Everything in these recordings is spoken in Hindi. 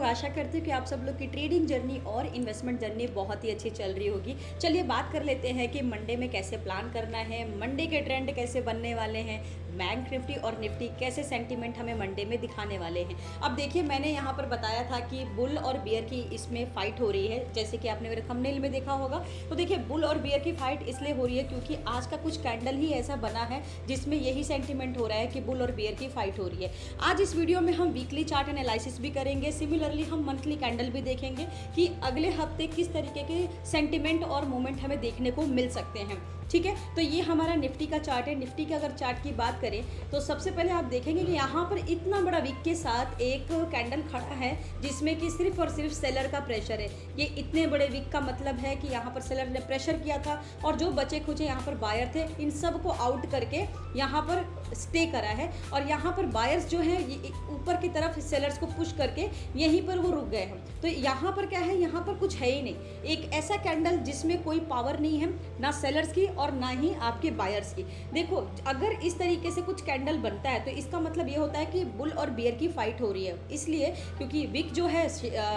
आशा करती हूँ कि आप सब लोग की ट्रेडिंग जर्नी और इन्वेस्टमेंट जर्नी बहुत ही अच्छी चल रही होगी। चलिए बात कर लेते हैं कि मंडे में कैसे प्लान करना है, मंडे के ट्रेंड कैसे बनने वाले हैं, बैंक निफ्टी और निफ्टी कैसे सेंटीमेंट हमें मंडे में दिखाने वाले हैं। अब देखिए, मैंने यहाँ पर बताया था कि बुल और बियर की इसमें फाइट हो रही है, जैसे कि आपने मेरे थंबनेल में देखा होगा। तो देखिए, बुल और बियर की फाइट इसलिए हो रही है क्योंकि आज का कुछ कैंडल ही ऐसा बना है जिसमें यही सेंटीमेंट हो रहा है कि बुल और बियर की फाइट हो रही है। आज इस वीडियो में हम वीकली चार्ट एनालिसिस भी करेंगे, सिमिलरली हम मंथली कैंडल भी देखेंगे कि अगले हफ्ते किस तरीके के सेंटीमेंट और मूवमेंट हमें देखने को मिल सकते हैं। ठीक है, तो ये हमारा निफ्टी का चार्ट है। निफ्टी के अगर चार्ट की बात करें तो सबसे पहले आप देखेंगे कि यहाँ पर इतना बड़ा वीक के साथ एक कैंडल खड़ा है जिसमें कि सिर्फ और सिर्फ सेलर का प्रेशर है। ये इतने बड़े वीक का मतलब है कि यहाँ पर सेलर ने प्रेशर किया था और जो बचे खुचे यहाँ पर बायर थे, इन सब को आउट करके यहाँ पर स्टे करा है। और यहाँ पर बायर्स जो है ऊपर की तरफ सेलर्स को पुश करके यहीं पर वो रुक गए हैं। तो यहाँ पर क्या है, यहाँ पर कुछ है ही नहीं, एक ऐसा कैंडल जिसमें कोई पावर नहीं है, ना सेलर्स की और ना ही आपके बायर्स की। देखो, अगर इस तरीके से कुछ कैंडल बनता है तो इसका मतलब ये होता है कि बुल और बियर की फाइट हो रही है। इसलिए क्योंकि विक जो है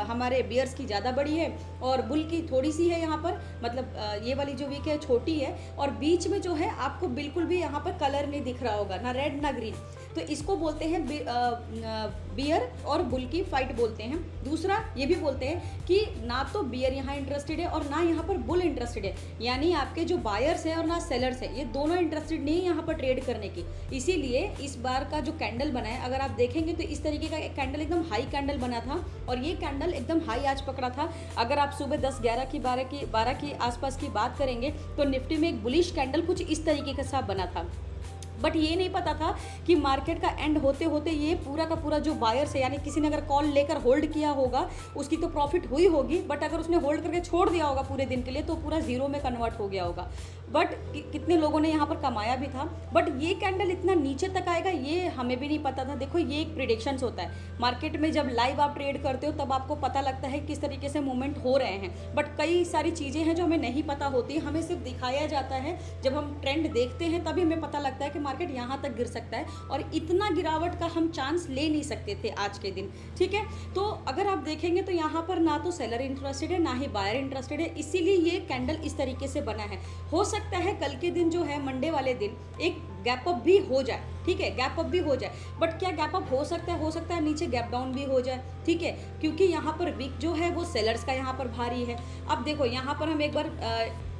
हमारे बियर्स की ज़्यादा बड़ी है और बुल की थोड़ी सी है। यहाँ पर मतलब ये वाली जो विक है छोटी है और बीच में जो है आपको बिल्कुल भी यहाँ पर कलर नहीं दिख रहा होगा, ना रेड ना ग्रीन। तो इसको बोलते हैं बियर और बुल की फाइट बोलते हैं। दूसरा ये भी बोलते हैं कि ना तो बियर यहाँ इंटरेस्टेड है और ना यहाँ पर बुल इंटरेस्टेड है, यानी आपके जो बायर्स हैं और ना सेलर्स है, ये दोनों इंटरेस्टेड नहीं है यहाँ पर ट्रेड करने की। इसीलिए इस बार का जो कैंडल बना है, अगर आप देखेंगे तो इस तरीके का एक कैंडल एकदम हाई कैंडल बना था और ये कैंडल एकदम हाई आज पकड़ा था। अगर आप सुबह 10-11 की 12 की आसपास की बात करेंगे तो निफ्टी में एक बुलिश कैंडल कुछ इस तरीके के साथ बना था। बट ये नहीं पता था कि मार्केट का एंड होते होते ये पूरा का पूरा जो बायर्स है, यानी किसी ने अगर कॉल लेकर होल्ड किया होगा उसकी तो प्रॉफिट हुई होगी, बट अगर उसने होल्ड करके छोड़ दिया होगा पूरे दिन के लिए तो पूरा जीरो में कन्वर्ट हो गया होगा। बट कितने लोगों ने यहाँ पर कमाया भी था। बट ये कैंडल इतना नीचे तक आएगा ये हमें भी नहीं पता था। देखो, ये एक प्रिडिक्शंस होता है मार्केट में, जब लाइव आप ट्रेड करते हो तब आपको पता लगता है किस तरीके से मूवमेंट हो रहे हैं। बट कई सारी चीज़ें हैं जो हमें नहीं पता होती, हमें सिर्फ दिखाया जाता है। जब हम ट्रेंड देखते हैं तभी हमें पता लगता है कि मार्केट यहाँ तक गिर सकता है, और इतना गिरावट का हम चांस ले नहीं सकते थे आज के दिन। ठीक है, तो अगर आप देखेंगे तो यहाँ पर ना तो सेलर इंटरेस्टेड है ना ही बायर इंटरेस्टेड है, इसीलिए ये कैंडल इस तरीके से बना है। हो सकता है कल के दिन जो है मंडे वाले दिन एक गैप अप भी हो जाए। ठीक है, गैप अप भी हो जाए, बट क्या गैप अप हो सकता है नीचे गैप डाउन भी हो जाए। ठीक है, क्योंकि यहाँ पर वीक जो है वो सेलर्स का यहाँ पर भारी है। अब देखो, यहाँ पर हम एक बार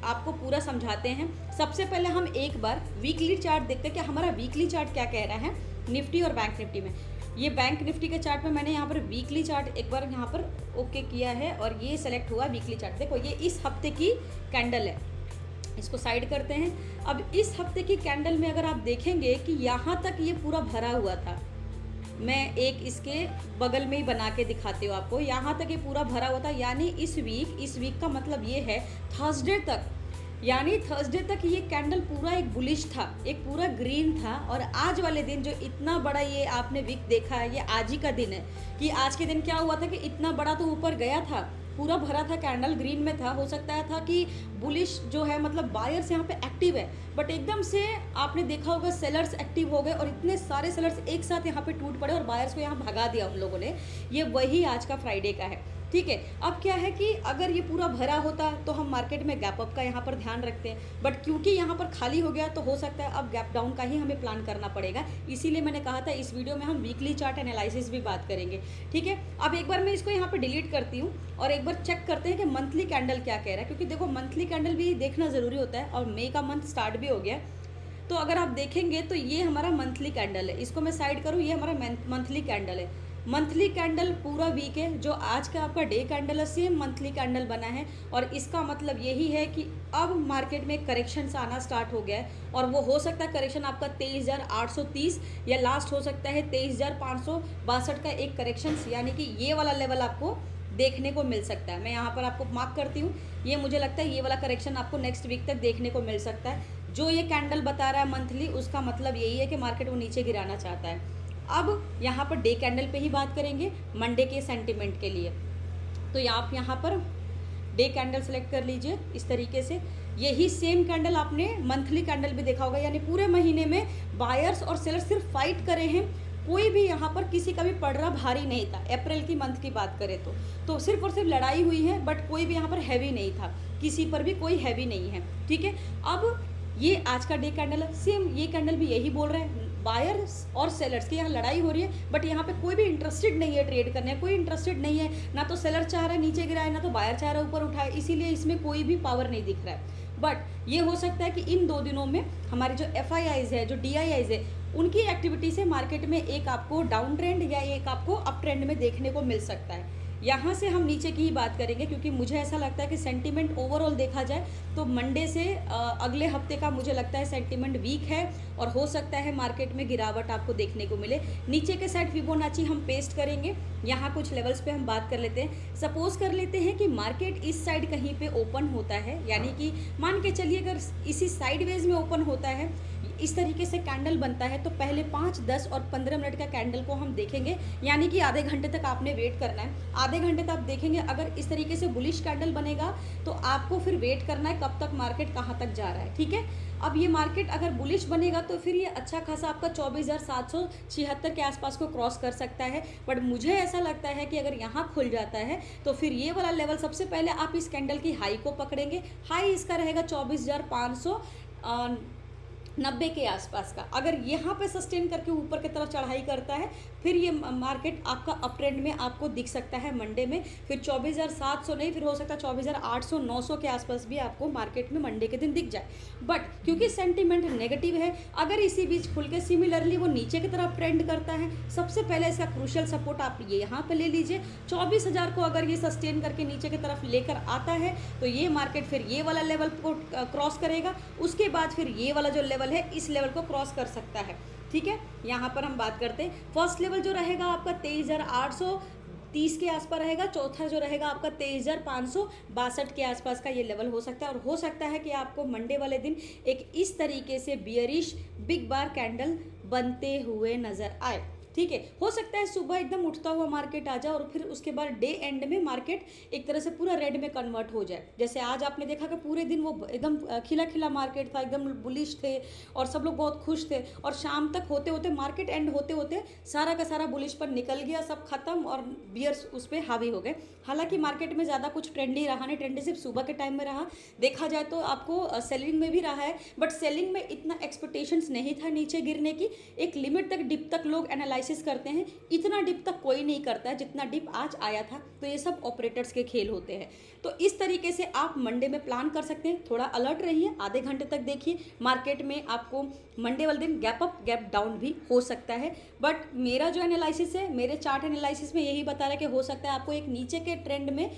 आपको पूरा समझाते हैं। सबसे पहले हम एक बार वीकली चार्ट देखते हैं कि हमारा वीकली चार्ट क्या कह रहा है निफ्टी और बैंक निफ्टी में। ये बैंक निफ्टी के चार्ट में मैंने यहाँ पर वीकली चार्ट एक बार यहाँ पर ओके किया है और ये सेलेक्ट हुआ वीकली चार्ट। देखो, ये इस हफ्ते की कैंडल है, इसको साइड करते हैं। अब इस हफ्ते की कैंडल में अगर आप देखेंगे कि यहाँ तक ये पूरा भरा हुआ था, मैं एक इसके बगल में ही बना के दिखाती हूँ आपको। यहाँ तक ये पूरा भरा हुआ था, यानी इस वीक का मतलब ये है थर्सडे तक, यानी थर्सडे तक ये कैंडल पूरा एक बुलिश था, एक पूरा ग्रीन था। और आज वाले दिन जो इतना बड़ा ये आपने वीक देखा है, ये आज ही का दिन है। कि आज के दिन क्या हुआ था कि इतना बड़ा तो ऊपर गया था, पूरा भरा था, कैंडल ग्रीन में था। हो सकता है था कि बुलिश जो है मतलब बायर्स यहाँ पे एक्टिव है, बट एकदम से आपने देखा होगा सेलर्स एक्टिव हो गए और इतने सारे सेलर्स एक साथ यहाँ पे टूट पड़े और बायर्स को यहाँ भगा दिया उन लोगों ने। ये वही आज का फ्राइडे का है। ठीक है, अब क्या है कि अगर ये पूरा भरा होता तो हम मार्केट में गैप अप का यहाँ पर ध्यान रखते हैं, बट क्योंकि यहाँ पर खाली हो गया तो हो सकता है अब गैप डाउन का ही हमें प्लान करना पड़ेगा। इसीलिए मैंने कहा था इस वीडियो में हम वीकली चार्ट एनालिसिस भी बात करेंगे। ठीक है, अब एक बार मैं इसको यहाँ पर डिलीट करती हूँ और एक बार चेक करते हैं कि मंथली कैंडल क्या कह रहा है, क्योंकि देखो मंथली कैंडल भी देखना ज़रूरी होता है और मई का मंथ स्टार्ट भी हो गया। तो अगर आप देखेंगे तो ये हमारा मंथली कैंडल है, इसको मैं साइड करूँ, ये हमारा मंथली कैंडल है। मंथली कैंडल पूरा वीक है, जो आज का आपका डे कैंडल है सेम मंथली कैंडल बना है। और इसका मतलब यही है कि अब मार्केट में करेक्शन आना स्टार्ट हो गया है, और वो हो सकता है करेक्शन आपका 23,830 या लास्ट हो सकता है 23,562 का एक करेक्शन, यानी कि ये वाला लेवल आपको देखने को मिल सकता है। मैं यहाँ पर आपको मार्क करती हूँ, ये मुझे लगता है ये वाला करेक्शन आपको नेक्स्ट वीक तक देखने को मिल सकता है। जो ये कैंडल बता रहा है मंथली, उसका मतलब यही है कि मार्केट वो नीचे गिराना चाहता है। अब यहाँ पर डे कैंडल पे ही बात करेंगे मंडे के सेंटीमेंट के लिए। तो आप यहाँ पर डे कैंडल सेलेक्ट कर लीजिए इस तरीके से। यही सेम कैंडल आपने मंथली कैंडल भी देखा होगा, यानी पूरे महीने में बायर्स और सेलर्स सिर्फ फाइट करे हैं कोई भी यहाँ पर किसी का भी पड़रा भारी नहीं था। अप्रैल की मंथ की बात करें तो सिर्फ और सिर्फ लड़ाई हुई है, बट कोई भी यहाँ पर हैवी नहीं था, किसी पर भी कोई हैवी नहीं है, ठीक है। अब ये आज का डे कैंडल है, सेम ये कैंडल भी यही बोल रहे हैं, बायर्स और सेलर्स की यहाँ लड़ाई हो रही है, बट यहाँ पे कोई भी इंटरेस्टेड नहीं है ट्रेड करने, कोई इंटरेस्टेड नहीं है, ना तो सेलर चाह रहा है नीचे गिराए, ना तो बायर चाह रहा है ऊपर उठाए, इसीलिए इसमें कोई भी पावर नहीं दिख रहा है। बट ये हो सकता है कि इन 2 दिनों में हमारे जो FIIs है, जो DIIs है, उनकी एक्टिविटी से मार्केट में एक आपको डाउन ट्रेंड या एक आपको अप ट्रेंड में देखने को मिल सकता है। यहाँ से हम नीचे की ही बात करेंगे, क्योंकि मुझे ऐसा लगता है कि सेंटीमेंट ओवरऑल देखा जाए तो मंडे से अगले हफ्ते का मुझे लगता है सेंटीमेंट वीक है, और हो सकता है मार्केट में गिरावट आपको देखने को मिले। नीचे के साइड फिबोनाची हम पेस्ट करेंगे, यहाँ कुछ लेवल्स पे हम बात कर लेते हैं। सपोज कर लेते हैं कि मार्केट इस साइड कहीं पे ओपन होता है, यानी कि मान के चलिए अगर इसी साइडवेज में ओपन होता है, इस तरीके से कैंडल बनता है, तो पहले 5, 10 और 15 मिनट का कैंडल को हम देखेंगे, यानी कि आधे घंटे तक आपने वेट करना है। आधे घंटे तक आप देखेंगे, अगर इस तरीके से बुलिश कैंडल बनेगा तो आपको फिर वेट करना है कब तक मार्केट कहाँ तक जा रहा है, ठीक है। अब ये मार्केट अगर बुलिश बनेगा तो फिर ये अच्छा खासा आपका 24,776 के आसपास को क्रॉस कर सकता है, बट मुझे ऐसा लगता है कि अगर यहाँ खुल जाता है तो फिर ये वाला लेवल सबसे पहले आप इस कैंडल की हाई को पकड़ेंगे। हाई इसका रहेगा 24,590 के आसपास का। अगर यहाँ पे सस्टेन करके ऊपर की तरफ चढ़ाई करता है, फिर ये मार्केट आपका अप ट्रेंड में आपको दिख सकता है मंडे में, फिर 24,700 नहीं, फिर हो सकता है 24,800 900 के आसपास भी आपको मार्केट में मंडे के दिन दिख जाए। बट क्योंकि सेंटीमेंट नेगेटिव है, अगर इसी बीच खुल के सिमिलरली वो नीचे की तरफ ट्रेंड करता है, सबसे पहले इसका क्रूशियल सपोर्ट आप ये यहाँ पे ले लीजिए। 24,000 को अगर ये सस्टेन करके नीचे की तरफ लेकर आता है तो ये मार्केट फिर ये वाला लेवल को क्रॉस करेगा, उसके बाद फिर ये वाला जो लेवल है इस लेवल को क्रॉस कर सकता है, ठीक है। यहाँ पर हम बात करते हैं, फर्स्ट लेवल जो रहेगा आपका 23,830 के आसपास रहेगा, चौथा जो रहेगा आपका 23,562 के आसपास का ये लेवल हो सकता है। और हो सकता है कि आपको मंडे वाले दिन एक इस तरीके से बियरिश बिग बार कैंडल बनते हुए नजर आए, ठीक है। हो सकता है सुबह एकदम उठता हुआ मार्केट आ जाए और फिर उसके बाद डे एंड में मार्केट एक तरह से पूरा रेड में कन्वर्ट हो जाए। जैसे आज आपने देखा कि पूरे दिन वो एकदम खिला खिला मार्केट था, एकदम बुलिश थे और सब लोग बहुत खुश थे, और शाम तक होते होते मार्केट एंड होते होते सारा का सारा बुलिश पर निकल गया, सब खत्म और बियर्स उस पर हावी हो गए। हालांकि मार्केट में ज़्यादा कुछ ट्रेंडी रहा नहीं, ट्रेंडी सिर्फ सुबह के टाइम में रहा। देखा जाए तो आपको सेलिंग में भी रहा है, बट सेलिंग में इतना एक्सपेक्टेशंस नहीं था नीचे गिरने की। एक लिमिट तक डिप तक लोग एनालाइसिस करते हैं, इतना डिप तक कोई नहीं करता है जितना डिप आज आया था। तो ये सब ऑपरेटर्स के खेल होते हैं। तो इस तरीके से आप मंडे में प्लान कर सकते हैं। थोड़ा अलर्ट रहिए, आधे घंटे तक देखिए मार्केट में, आपको मंडे वाले दिन गैप अप गैप डाउन भी हो सकता है। बट मेरा जो एनालिसिस है, मेरे चार्ट एनालिसिस में यही बता रहा है कि हो सकता है आपको एक नीचे के ट्रेंड में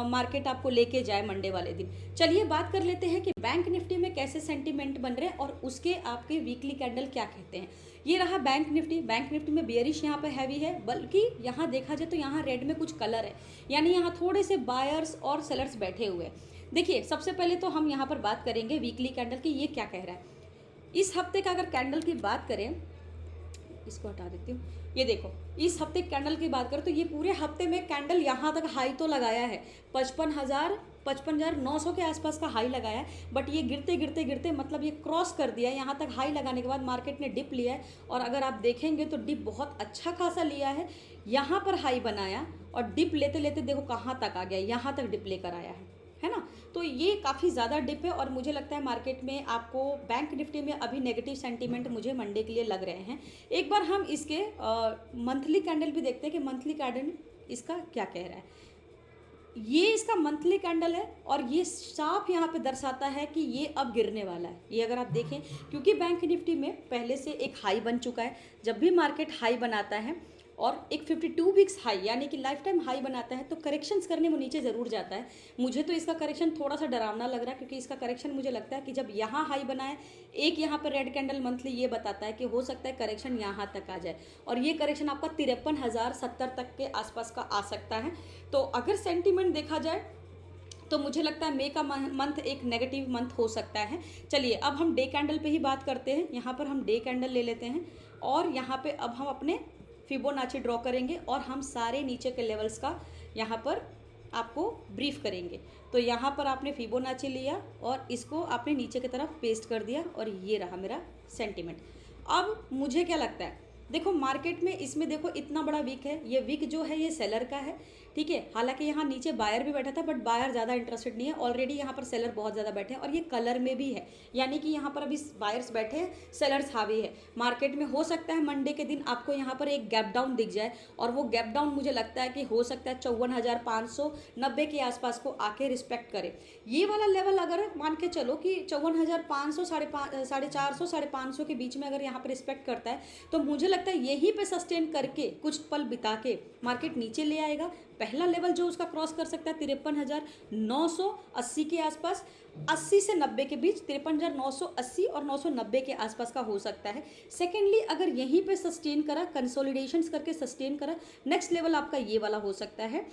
मार्केट आपको लेके जाए मंडे वाले दिन। चलिए बात कर लेते हैं कि बैंक निफ्टी में कैसे सेंटीमेंट बन रहे हैं और उसके आपके वीकली कैंडल क्या कहते हैं। ये रहा बैंक निफ्टी। बैंक निफ्टी में बेयरिश यहाँ पे हैवी है, बल्कि यहाँ देखा जाए तो यहाँ रेड में कुछ कलर है, यानी यहाँ थोड़े से बायर्स और सेलर्स बैठे हुए हैं। देखिए सबसे पहले तो हम यहाँ पर बात करेंगे वीकली कैंडल की, ये क्या कह रहा है। इस हफ्ते का अगर कैंडल की बात करें, इसको हटा देती हूँ, ये देखो इस हफ्ते कैंडल की बात करें तो ये पूरे हफ्ते में कैंडल यहाँ तक हाई तो लगाया है, 55,900 के आसपास का हाई लगाया है, बट ये गिरते गिरते गिरते मतलब ये क्रॉस कर दिया है। यहाँ तक हाई लगाने के बाद मार्केट ने डिप लिया है, और अगर आप देखेंगे तो डिप बहुत अच्छा खासा लिया है। यहाँ पर हाई बनाया और डिप लेते लेते देखो कहाँ तक आ गया, यहाँ तक डिप लेकर आया है ना। तो ये काफ़ी ज़्यादा डिप है, और मुझे लगता है मार्केट में आपको बैंक निफ्टी में अभी नेगेटिव सेंटीमेंट मुझे मंडे के लिए लग रहे हैं। एक बार हम इसके मंथली कैंडल भी देखते हैं कि मंथली कैंडल इसका क्या कह रहा है। ये इसका मंथली कैंडल है, और ये साफ यहाँ पे दर्शाता है कि ये अब गिरने वाला है। ये अगर आप देखें, क्योंकि बैंक निफ्टी में पहले से एक हाई बन चुका है। जब भी मार्केट हाई बनाता है और एक 52 वीक्स हाई यानी कि लाइफ टाइम हाई बनाता है, तो करेक्शंस करने में नीचे ज़रूर जाता है। मुझे तो इसका करेक्शन थोड़ा सा डरावना लग रहा है, क्योंकि इसका करेक्शन मुझे लगता है कि जब यहाँ हाई बनाए, एक यहाँ पर रेड कैंडल मंथली ये बताता है कि हो सकता है करेक्शन यहाँ तक आ जाए, और ये करेक्शन आपका 53,070 तक के आसपास का आ सकता है। तो अगर सेंटीमेंट देखा जाए तो मुझे लगता है मई का मंथ एक नेगेटिव मंथ हो सकता है। चलिए अब हम डे कैंडल पे ही बात करते हैं। यहाँ पर हम डे कैंडल ले लेते हैं, और यहाँ पे अब हम अपने फिबोनाची ड्रॉ करेंगे, और हम सारे नीचे के लेवल्स का यहाँ पर आपको ब्रीफ करेंगे। तो यहाँ पर आपने फिबोनाची लिया और इसको आपने नीचे की तरफ पेस्ट कर दिया, और ये रहा मेरा सेंटीमेंट। अब मुझे क्या लगता है, देखो मार्केट में इसमें देखो इतना बड़ा वीक है, ये वीक जो है ये सेलर का है, ठीक है। हालांकि यहाँ नीचे बायर भी बैठा था बट बायर ज़्यादा इंटरेस्टेड नहीं है, ऑलरेडी यहाँ पर सेलर बहुत ज़्यादा बैठे हैं और ये कलर में भी है, यानी कि यहाँ पर अभी बायर्स बैठे हैं, सेलर्स हावी है। मार्केट में हो सकता है मंडे के दिन आपको यहाँ पर एक गैप डाउन दिख जाए और वो गैप डाउन मुझे लगता है कि हो सकता है 54,590 के आसपास को आके रिस्पेक्ट करे। ये वाला लेवल अगर मान के चलो कि 54,500 450 550 के बीच में अगर यहाँ पर रिस्पेक्ट करता है तो मुझे लगता है यहीं पे सस्टेन करके कुछ पल बिता के मार्केट नीचे ले आएगा। पहला लेवल जो उसका क्रॉस कर सकता है 53,980 के आसपास, 80 से 90 के बीच 53,980 और 990 के आसपास का हो सकता है। सेकेंडली अगर यहीं पे सस्टेन करा, कंसोलिडेशंस करके सस्टेन करा, नेक्स्ट लेवल आपका ये वाला हो सकता है।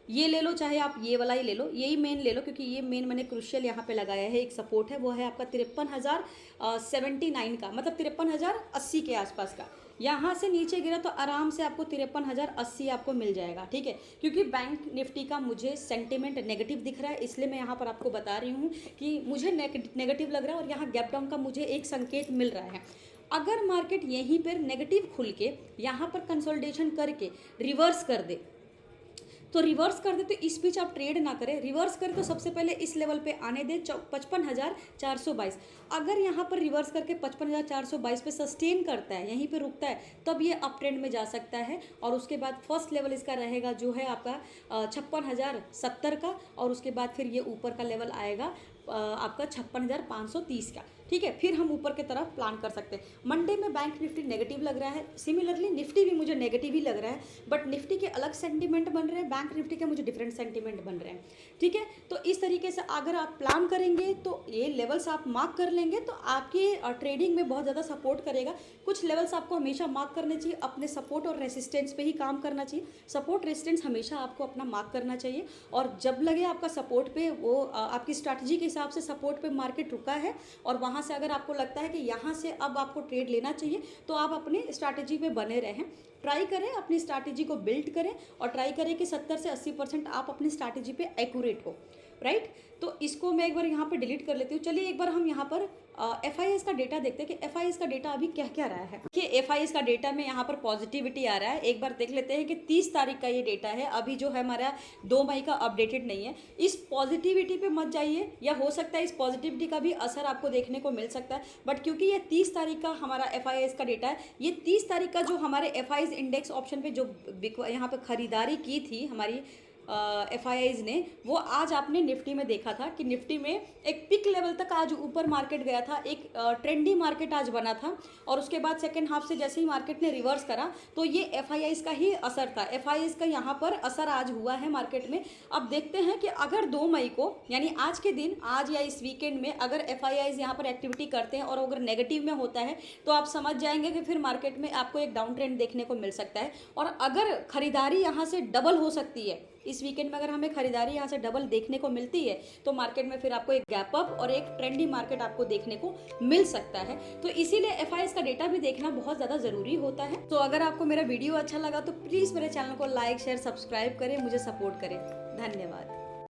ये ले लो, चाहे आप ये वाला ही ले लो, यही मेन ले लो, क्योंकि ये मेन मैंने क्रुशियल यहाँ पे लगाया है। एक सपोर्ट है वो है आपका 53,079 का, मतलब 53,080 के आसपास का। यहाँ से नीचे गिरा तो आराम से आपको 53,080 आपको मिल जाएगा, ठीक है। क्योंकि बैंक निफ्टी का मुझे सेंटिमेंट नेगेटिव दिख रहा है, इसलिए मैं यहाँ पर आपको बता रही हूँ कि मुझे नेगेटिव लग रहा है और यहाँ गैप डाउन का मुझे एक संकेत मिल रहा है। अगर मार्केट यहीं पर नेगेटिव खुल के यहाँ पर कंसोलिडेशन करके रिवर्स कर दे तो रिवर्स कर दे तो इस बीच आप ट्रेड ना करें। रिवर्स करें तो सबसे पहले इस लेवल पे आने दें 55,422। अगर यहाँ पर रिवर्स करके 55,422 पे सस्टेन करता है, यहीं पे रुकता है, तब ये अप ट्रेंड में जा सकता है। और उसके बाद फर्स्ट लेवल इसका रहेगा जो है आपका 56,070 का, और उसके बाद फिर ये ऊपर का लेवल आएगा आपका 56,530 का, ठीक है। फिर हम ऊपर की तरफ प्लान कर सकते हैं। मंडे में बैंक निफ्टी नेगेटिव लग रहा है, सिमिलरली निफ्टी भी मुझे नेगेटिव ही लग रहा है, बट निफ्टी के अलग सेंटीमेंट बन रहे हैं, बैंक निफ्टी के मुझे डिफरेंट सेंटीमेंट बन रहे हैं, ठीक है। तो इस तरीके से अगर आप प्लान करेंगे तो ये लेवल्स आप मार्क कर लेंगे तो आपकी ट्रेडिंग में बहुत ज़्यादा सपोर्ट करेगा। कुछ लेवल्स आपको हमेशा मार्क करने चाहिए, अपने सपोर्ट और रेसिस्टेंस पे ही काम करना चाहिए। सपोर्ट रेसिस्टेंस हमेशा आपको अपना मार्क करना चाहिए, और जब लगे आपका सपोर्ट पे, वो आपकी स्ट्रैटेजी के हिसाब से सपोर्ट पे मार्केट रुका है और वहाँ से अगर आपको लगता है कि यहाँ से अब आपको ट्रेड लेना चाहिए तो आप अपनी स्ट्रैटेजी पे बने रहें। ट्राई करें, अपनी स्ट्रैटेजी को बिल्ड करें और ट्राई करें कि 70 से 80% आप अपनी स्ट्रैटेजी पे एक्यूरेट हो, राइट। तो इसको मैं एक बार यहाँ पर डिलीट कर लेती हूँ। चलिए एक बार हम यहाँ पर FIS का डेटा देखते हैं कि FIS का डेटा अभी क्या क्या रहा है। देखिए FIS का डेटा में यहाँ पर पॉजिटिविटी आ रहा है। एक बार देख लेते हैं कि 30 तारीख का ये डेटा है, अभी जो है हमारा 2 मई का अपडेटेड नहीं है। इस पॉजिटिविटी पे मत जाइए, या हो सकता है इस पॉजिटिविटी का भी असर आपको देखने को मिल सकता है, बट क्योंकि ये 30 तारीख का हमारा FIS का डेटा है, ये 30 तारीख का जो हमारे FIS इंडेक्स ऑप्शन पे जो यहाँ पे खरीदारी की थी हमारी FIIs ने, वो आज आपने निफ्टी में देखा था कि निफ्टी में एक पिक लेवल तक आज ऊपर मार्केट गया था, एक ट्रेंडी मार्केट आज बना था, और उसके बाद सेकेंड हाफ से जैसे ही मार्केट ने रिवर्स करा तो ये FIIs का ही असर था। FIIs का यहाँ पर असर आज हुआ है मार्केट में। अब देखते हैं कि अगर 2 मई को, यानी आज के दिन, आज या इस वीकेंड में अगर FIIs यहाँ पर एक्टिविटी करते हैं और अगर नेगेटिव में होता है तो आप समझ जाएंगे कि फिर मार्केट में आपको एक डाउन ट्रेंड देखने को मिल सकता है। और अगर खरीदारी यहाँ से डबल हो सकती है, इस वीकेंड में अगर हमें खरीदारी यहाँ से डबल देखने को मिलती है तो मार्केट में फिर आपको एक गैप अप और एक ट्रेंडी मार्केट आपको देखने को मिल सकता है। तो इसीलिए FIS का डेटा भी देखना बहुत ज़्यादा ज़रूरी होता है। तो अगर आपको मेरा वीडियो अच्छा लगा तो प्लीज़ मेरे चैनल को लाइक शेयर सब्सक्राइब करें, मुझे सपोर्ट करें। धन्यवाद।